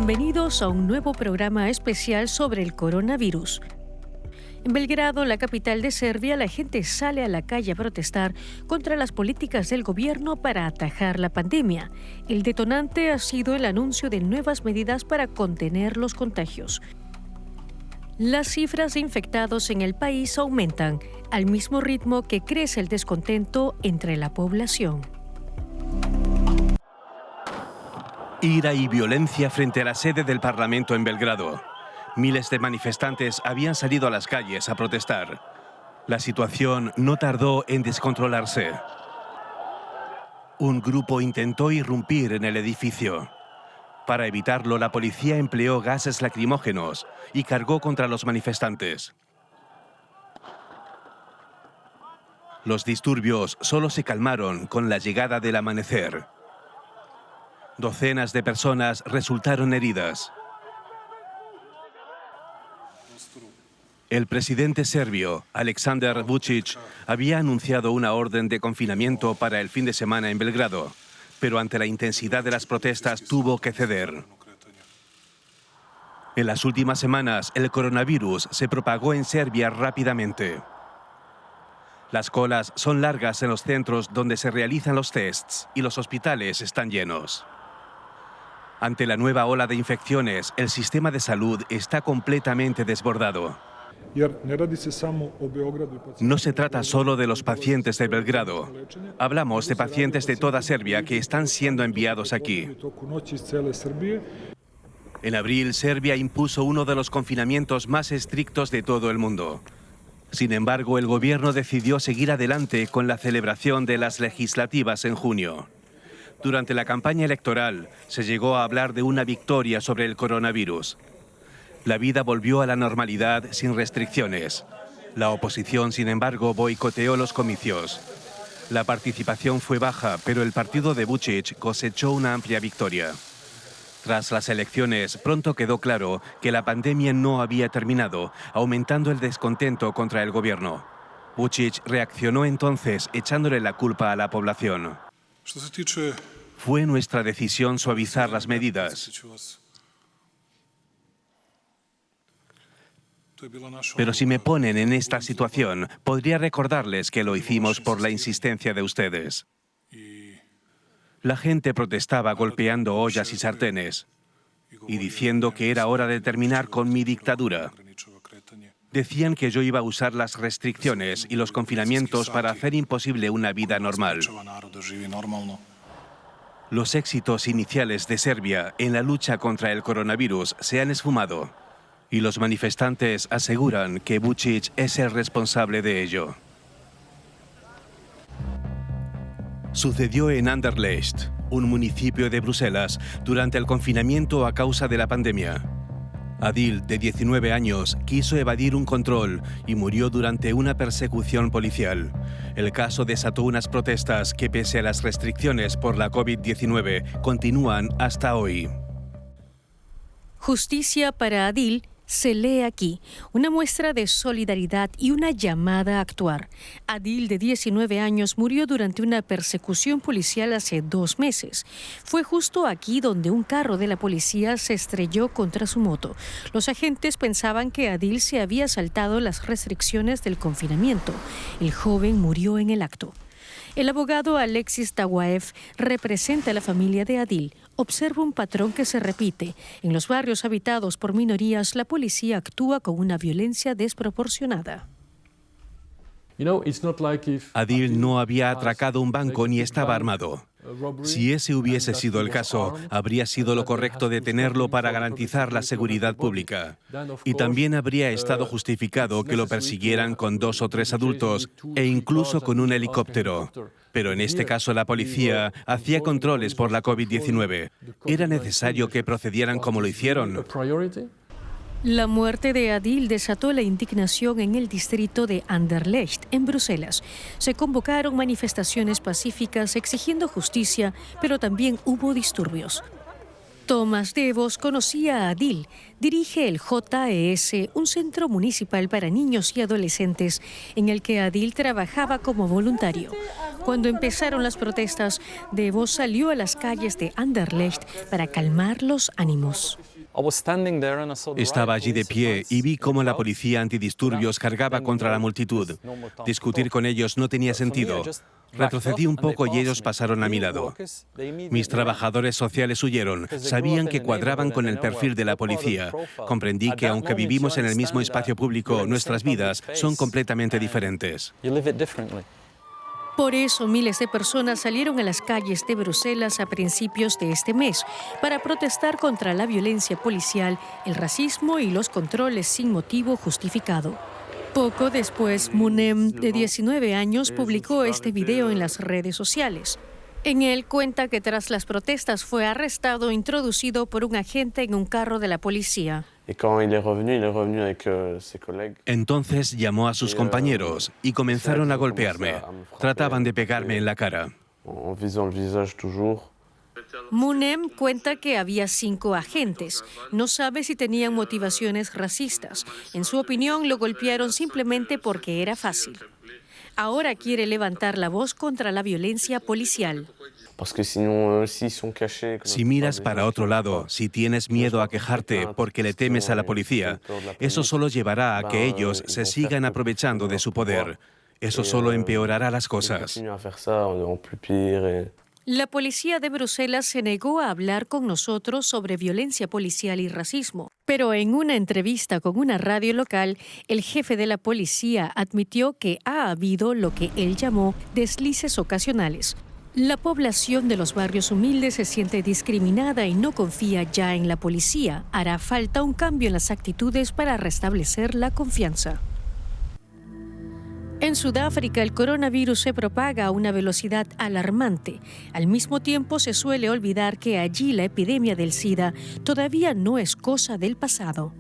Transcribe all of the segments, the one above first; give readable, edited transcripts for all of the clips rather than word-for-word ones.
Bienvenidos a un nuevo programa especial sobre el coronavirus. En Belgrado, la capital de Serbia, la gente sale a la calle a protestar contra las políticas del gobierno para atajar la pandemia. El detonante ha sido el anuncio de nuevas medidas para contener los contagios. Las cifras de infectados en el país aumentan, al mismo ritmo que crece el descontento entre la población. Ira y violencia frente a la sede del Parlamento en Belgrado. Miles de manifestantes habían salido a las calles a protestar. La situación no tardó en descontrolarse. Un grupo intentó irrumpir en el edificio. Para evitarlo, la policía empleó gases lacrimógenos y cargó contra los manifestantes. Los disturbios solo se calmaron con la llegada del amanecer. Docenas de personas resultaron heridas. El presidente serbio, Aleksandar Vučić, había anunciado una orden de confinamiento para el fin de semana en Belgrado, pero ante la intensidad de las protestas tuvo que ceder. En las últimas semanas, el coronavirus se propagó en Serbia rápidamente. Las colas son largas en los centros donde se realizan los tests y los hospitales están llenos. Ante la nueva ola de infecciones, el sistema de salud está completamente desbordado. No se trata solo de los pacientes de Belgrado. Hablamos de pacientes de toda Serbia que están siendo enviados aquí. En abril, Serbia impuso uno de los confinamientos más estrictos de todo el mundo. Sin embargo, el gobierno decidió seguir adelante con la celebración de las legislativas en junio. Durante la campaña electoral, se llegó a hablar de una victoria sobre el coronavirus. La vida volvió a la normalidad sin restricciones. La oposición, sin embargo, boicoteó los comicios. La participación fue baja, pero el partido de Vučić cosechó una amplia victoria. Tras las elecciones, pronto quedó claro que la pandemia no había terminado, aumentando el descontento contra el gobierno. Vučić reaccionó entonces echándole la culpa a la población. Fue nuestra decisión suavizar las medidas. Pero si me ponen en esta situación, podría recordarles que lo hicimos por la insistencia de ustedes. La gente protestaba golpeando ollas y sartenes y diciendo que era hora de terminar con mi dictadura. Decían que yo iba a usar las restricciones y los confinamientos para hacer imposible una vida normal. Los éxitos iniciales de Serbia en la lucha contra el coronavirus se han esfumado y los manifestantes aseguran que Vučić es el responsable de ello. Sucedió en Anderlecht, un municipio de Bruselas, durante el confinamiento a causa de la pandemia. Adil, de 19 años, quiso evadir un control y murió durante una persecución policial. El caso desató unas protestas que, pese a las restricciones por la COVID-19, continúan hasta hoy. Justicia para Adil se lee aquí, una muestra de solidaridad y una llamada a actuar. Adil, de 19 años, murió durante una persecución policial hace 2 meses. Fue justo aquí donde un carro de la policía se estrelló contra su moto. Los agentes pensaban que Adil se había saltado las restricciones del confinamiento. El joven murió en el acto. El abogado Alexis Tawaev representa a la familia de Adil. Observa un patrón que se repite. En los barrios habitados por minorías, la policía actúa con una violencia desproporcionada. Adil no había atracado un banco ni estaba armado. Si ese hubiese sido el caso, habría sido lo correcto detenerlo para garantizar la seguridad pública. Y también habría estado justificado que lo persiguieran con 2 o 3 adultos e incluso con un helicóptero. Pero en este caso la policía hacía controles por la COVID-19. ¿Era necesario que procedieran como lo hicieron? La muerte de Adil desató la indignación en el distrito de Anderlecht, en Bruselas. Se convocaron manifestaciones pacíficas exigiendo justicia, pero también hubo disturbios. Tomás Devos conocía a Adil. Dirige el JES, un centro municipal para niños y adolescentes, en el que Adil trabajaba como voluntario. Cuando empezaron las protestas, Devo salió a las calles de Anderlecht para calmar los ánimos. Estaba allí de pie y vi cómo la policía antidisturbios cargaba contra la multitud. Discutir con ellos no tenía sentido. Retrocedí un poco y ellos pasaron a mi lado. Mis trabajadores sociales huyeron. Sabían que cuadraban con el perfil de la policía. Comprendí que aunque vivimos en el mismo espacio público, nuestras vidas son completamente diferentes. Por eso miles de personas salieron a las calles de Bruselas a principios de este mes para protestar contra la violencia policial, el racismo y los controles sin motivo justificado. Poco después, Munem, de 19 años, publicó este video en las redes sociales. En él cuenta que tras las protestas fue arrestado e introducido por un agente en un carro de la policía. Entonces llamó a sus compañeros y comenzaron a golpearme. Trataban de pegarme en la cara. Munem cuenta que había 5 agentes. No sabe si tenían motivaciones racistas. En su opinión, lo golpearon simplemente porque era fácil. Ahora quiere levantar la voz contra la violencia policial. Si miras para otro lado, si tienes miedo a quejarte porque le temes a la policía, eso solo llevará a que ellos se sigan aprovechando de su poder. Eso solo empeorará las cosas. La policía de Bruselas se negó a hablar con nosotros sobre violencia policial y racismo, pero en una entrevista con una radio local, el jefe de la policía admitió que ha habido lo que él llamó deslices ocasionales. La población de los barrios humildes se siente discriminada y no confía ya en la policía. Hará falta un cambio en las actitudes para restablecer la confianza. En Sudáfrica, el coronavirus se propaga a una velocidad alarmante. Al mismo tiempo, se suele olvidar que allí la epidemia del SIDA todavía no es cosa del pasado.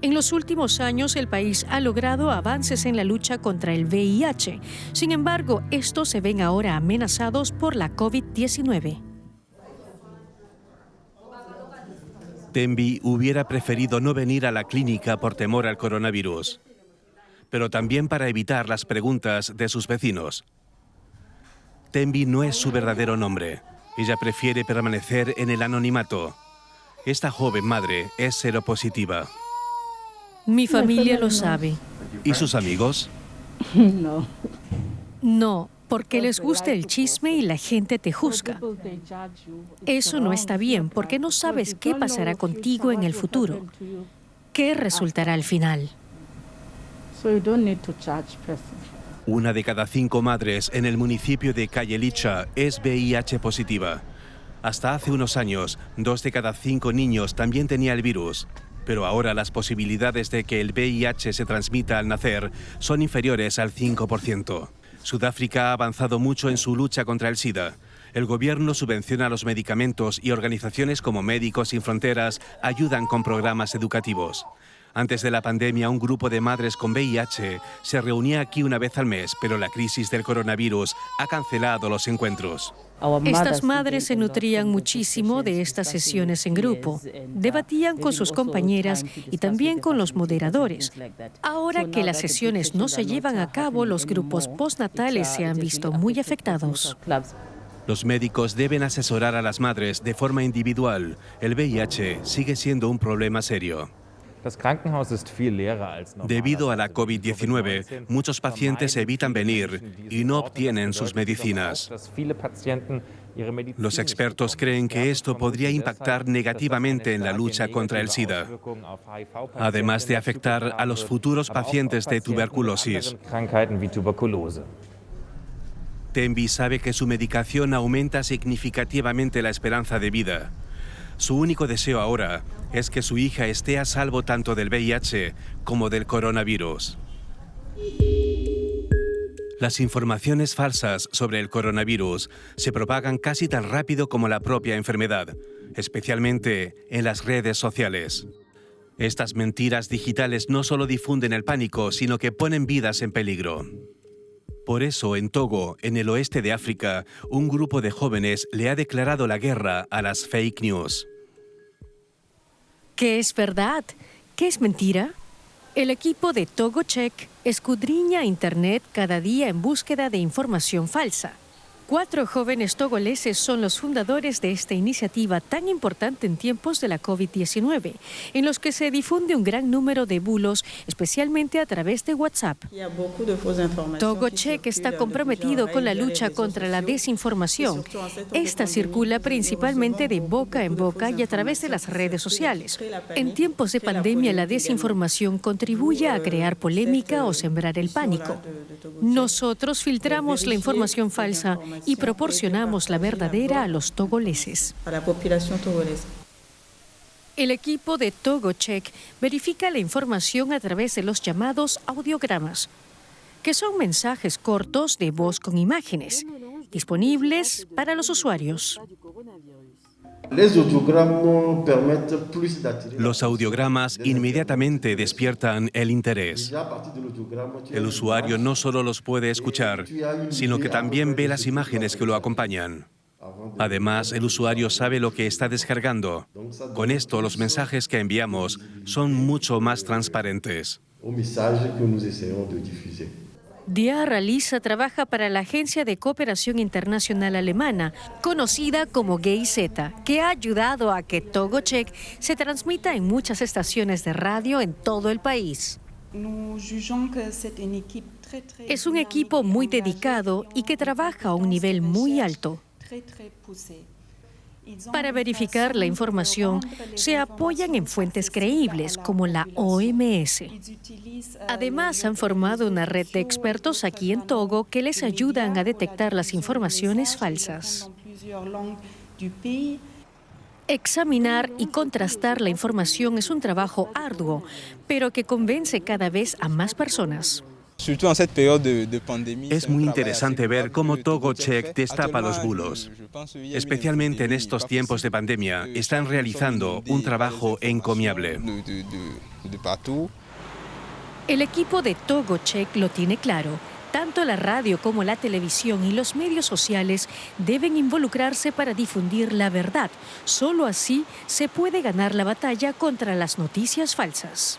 En los últimos años, el país ha logrado avances en la lucha contra el VIH. Sin embargo, estos se ven ahora amenazados por la COVID-19. Tembi hubiera preferido no venir a la clínica por temor al coronavirus, pero también para evitar las preguntas de sus vecinos. Tembi no es su verdadero nombre. Ella prefiere permanecer en el anonimato. Esta joven madre es seropositiva. Mi familia lo sabe. ¿Y sus amigos? No, porque les gusta el chisme y la gente te juzga. Eso no está bien, porque no sabes qué pasará contigo en el futuro. ¿Qué resultará al final? Una de cada 5 madres en el municipio de Khayelitsha es VIH positiva. Hasta hace unos años, 2 de cada 5 niños también tenía el virus. Pero ahora las posibilidades de que el VIH se transmita al nacer son inferiores al 5%. Sudáfrica ha avanzado mucho en su lucha contra el SIDA. El gobierno subvenciona los medicamentos y organizaciones como Médicos Sin Fronteras ayudan con programas educativos. Antes de la pandemia, un grupo de madres con VIH se reunía aquí una vez al mes, pero la crisis del coronavirus ha cancelado los encuentros. Estas madres se nutrían muchísimo de estas sesiones en grupo. Debatían con sus compañeras y también con los moderadores. Ahora que las sesiones no se llevan a cabo, los grupos postnatales se han visto muy afectados. Los médicos deben asesorar a las madres de forma individual. El VIH sigue siendo un problema serio. Debido a la COVID-19, muchos pacientes evitan venir y no obtienen sus medicinas. Los expertos creen que esto podría impactar negativamente en la lucha contra el SIDA, además de afectar a los futuros pacientes de tuberculosis. Tembi sabe que su medicación aumenta significativamente la esperanza de vida. Su único deseo ahora es que su hija esté a salvo tanto del VIH como del coronavirus. Las informaciones falsas sobre el coronavirus se propagan casi tan rápido como la propia enfermedad, especialmente en las redes sociales. Estas mentiras digitales no solo difunden el pánico, sino que ponen vidas en peligro. Por eso, en Togo, en el oeste de África, un grupo de jóvenes le ha declarado la guerra a las fake news. ¿Qué es verdad? ¿Qué es mentira? El equipo de TogoCheck escudriña Internet cada día en búsqueda de información falsa. 4 jóvenes togoleses son los fundadores de esta iniciativa tan importante en tiempos de la COVID-19, en los que se difunde un gran número de bulos, especialmente a través de WhatsApp. TogoCheck está comprometido con la lucha contra la desinformación. Esta circula principalmente de boca en boca y a través de las redes sociales. En tiempos de pandemia, la desinformación contribuye a crear polémica o sembrar el pánico. Nosotros filtramos la información falsa y proporcionamos la verdadera a los togoleses. El equipo de TogoCheck verifica la información a través de los llamados audiogramas, que son mensajes cortos de voz con imágenes, disponibles para los usuarios. Los audiogramas inmediatamente despiertan el interés. El usuario no solo los puede escuchar, sino que también ve las imágenes que lo acompañan. Además, el usuario sabe lo que está descargando. Con esto, los mensajes que enviamos son mucho más transparentes. Diarra Lisa trabaja para la Agencia de Cooperación Internacional Alemana, conocida como GIZ, que ha ayudado a que TogoCheck se transmita en muchas estaciones de radio en todo el país. Es un equipo muy dedicado y que trabaja a un nivel muy alto. Para verificar la información, se apoyan en fuentes creíbles como la OMS. Además, han formado una red de expertos aquí en Togo que les ayudan a detectar las informaciones falsas. Examinar y contrastar la información es un trabajo arduo, pero que convence cada vez a más personas. Es muy interesante ver cómo TogoCheck destapa los bulos. Especialmente en estos tiempos de pandemia, están realizando un trabajo encomiable. El equipo de TogoCheck lo tiene claro. Tanto la radio como la televisión y los medios sociales deben involucrarse para difundir la verdad. Solo así se puede ganar la batalla contra las noticias falsas.